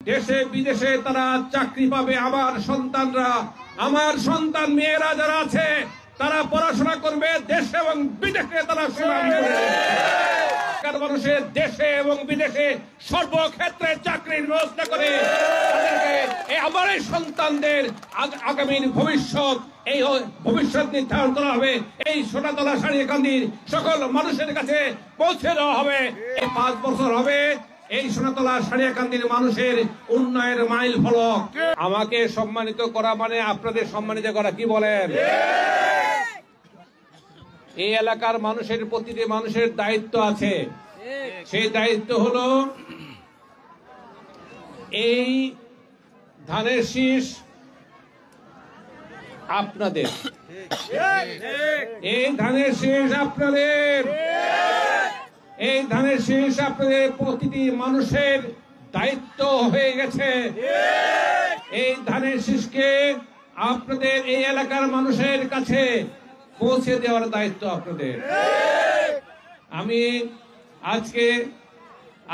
দেশে বিদেশে তারা চাকরি পাবে। আমার সন্তান মেয়েরা যারা আছে তারা পড়াশোনা করবে দেশে এবং বিদেশে, তারা সুনাম করবে। মানুষের দেশে এবং বিদেশে সর্বক্ষেত্রে চাকরির ব্যবস্থা করে তাদেরকে আমার এই সন্তানদের আগামীর ভবিষ্যৎ, এই ভবিষ্যৎ নির্ধারণ করা হবে। এই সোনাতলা সারিয়াকান্দির সকল মানুষের কাছে পৌঁছে দেওয়া হবে। এই 5 বছর হবে এই সোনাতলা সারিয়াকান্দির মানুষের উন্নয়নের মাইল ফলক। আমাকে সম্মানিত করা মানে আপনাদের সম্মানিত করা, কি বলেন? এই এলাকার মানুষের প্রতিটি মানুষের দায়িত্ব আছে। সেই দায়িত্ব হলো এই ধানের শীষ আপনাদের, এই ধানের শীষ আপনাদের, এই ধানের শীষ আপনাদের প্রতিটি মানুষের দায়িত্ব হয়ে গেছে। এই ধানের শীষকে আপনাদের এই এলাকার মানুষের কাছে পৌঁছে দেওয়ার দায়িত্ব আপনাদের। আমি আজকে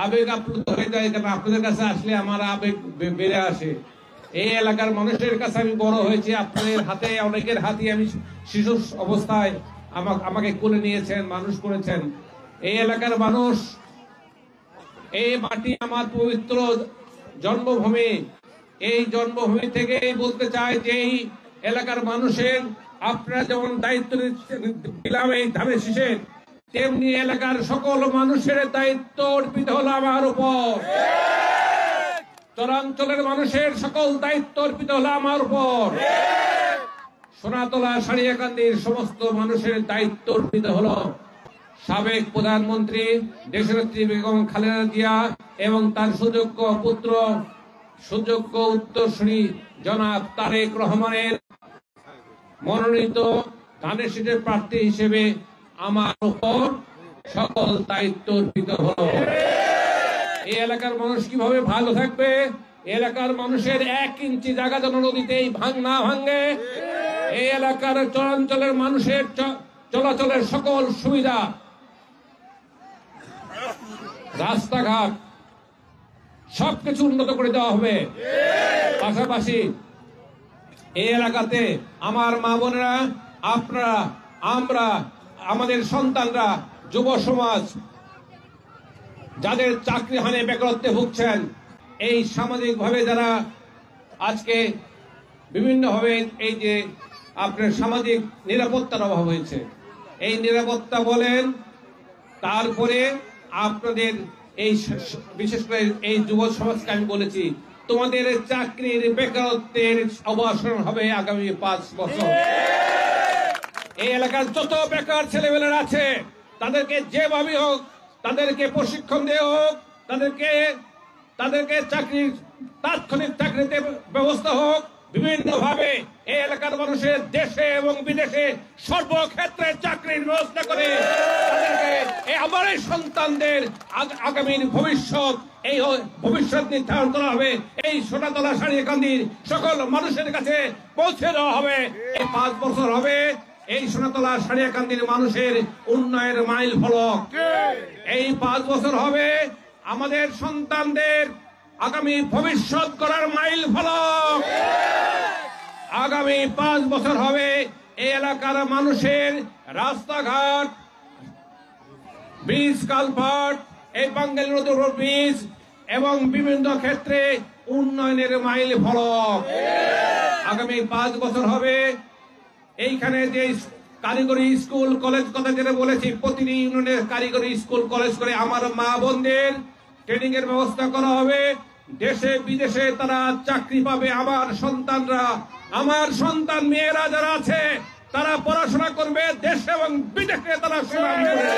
আবেগ আপ্লুত হয়ে যায়, কারণ আপনাদের কাছে আসলে আমার আবেগ বেড়ে আসে। এই এলাকার মানুষের কাছে আমি বড় হয়েছি, আপনাদের হাতে, অনেকের হাতে আমি শিশু অবস্থায় আমাকে কোলে নিয়েছেন, মানুষ করেছেন। এই এলাকার মানুষ, এই মাটি আমার পবিত্র জন্মভূমি। এই জন্মভূমি থেকে বলতে চাই যে এই এলাকার মানুষের আপনারা যেমন দায়িত্ব দিলাম এই ধানের শীষের, তেমনি এলাকার সকল মানুষের দায়িত্ব অর্পিত হলো আমার উপর। চরাঞ্চলের মানুষের সকল দায়িত্ব অর্পিত হলো আমার উপর। সোনাতলা সারিয়াকান্দির সমস্ত মানুষের দায়িত্ব অর্পিত হলো সাবেক প্রধানমন্ত্রী দেশনেত্রী বেগম খালেদা জিয়া এবং তার সুযোগ্য পুত্র, সুযোগ্য উত্তরসূরি জনাব তারেক রহমানের মনোনীত ধানের শীষের প্রার্থী হিসেবে আমার উপর সকল দায়িত্ব অর্পিত হলো। এই এলাকার মানুষ কিভাবে ভালো থাকবে, এলাকার মানুষের 1 ইঞ্চি জায়গা যেন নদীতেই না ভাঙে, এই এলাকার চরাঞ্চলের মানুষের চলাচলের সকল সুবিধা, রাস্তাঘাট সবকিছু উন্নত করে দেওয়া হবে। পাশাপাশি এই এলাকাতে আমার মা বোনেরা, আপনারা, আমরা, আমাদের সন্তানরা, যুব সমাজ যাদের চাকরি হানে বেকারত্বে ভুগছেন, এই সামাজিক ভাবে যারা আজকে বিভিন্ন ভাবে এই যে আপনার সামাজিক নিরাপত্তার অভাব হয়েছে, এই নিরাপত্তা বলেন, তারপরে আপনাদের এই বিশেষ করে এই যুব সমাজকে আমি বলেছি তোমাদের চাকরির বেকারত্বের অবসান হবে আগামী 5 বছর। এই এলাকার যত বেকার ছেলেমেয়েরা আছে তাদেরকে যেভাবে হোক, তাদেরকে প্রশিক্ষণ দিয়ে হোক, তাদেরকে চাকরির তাৎক্ষণিক চাকরিতে ব্যবস্থা হোক, বিভিন্ন ভাবে এই এলাকার মানুষের দেশে এবং বিদেশে সর্বক্ষেত্রে চাকরির ব্যবস্থা করে তাদেরকে আমার এই সন্তানদের আগামীর ভবিষ্যৎ, এই ভবিষ্যৎ নির্ধারণ করা হবে। এই সোনাতলা সারিয়াকান্দির সকল মানুষের কাছে পৌঁছে দেওয়া হবে। এই 5 বছর হবে এই সোনাতলা সারিয়াকান্দির মানুষের উন্নয়নের মাইল ফলক। এই 5 বছর হবে আমাদের সন্তানদের আগামী ভবিষ্যৎ করার মাইল ফলক। আগামী 5 বছর হবে এই এলাকার মানুষের রাস্তাঘাট, ব্রিজ, কালভার্ট, এই বাঙ্গালী নদীর ব্রিজ এবং বিভিন্ন ক্ষেত্রে উন্নয়নের মাইল ফলক। আগামী 5 বছর হবে এইখানে যে কারিগরি স্কুল কলেজ, কথা যেটা বলেছি, প্রতিটি ইউনিয়নের কারিগরি স্কুল কলেজ করে আমার মা বোনদের ট্রেনিং এর ব্যবস্থা করা হবে। দেশে বিদেশে তারা চাকরি পাবে। আমার সন্তান মেয়েরা যারা আছে তারা পড়াশোনা করবে দেশে এবং বিদেশে, তারা সুনাম করবে।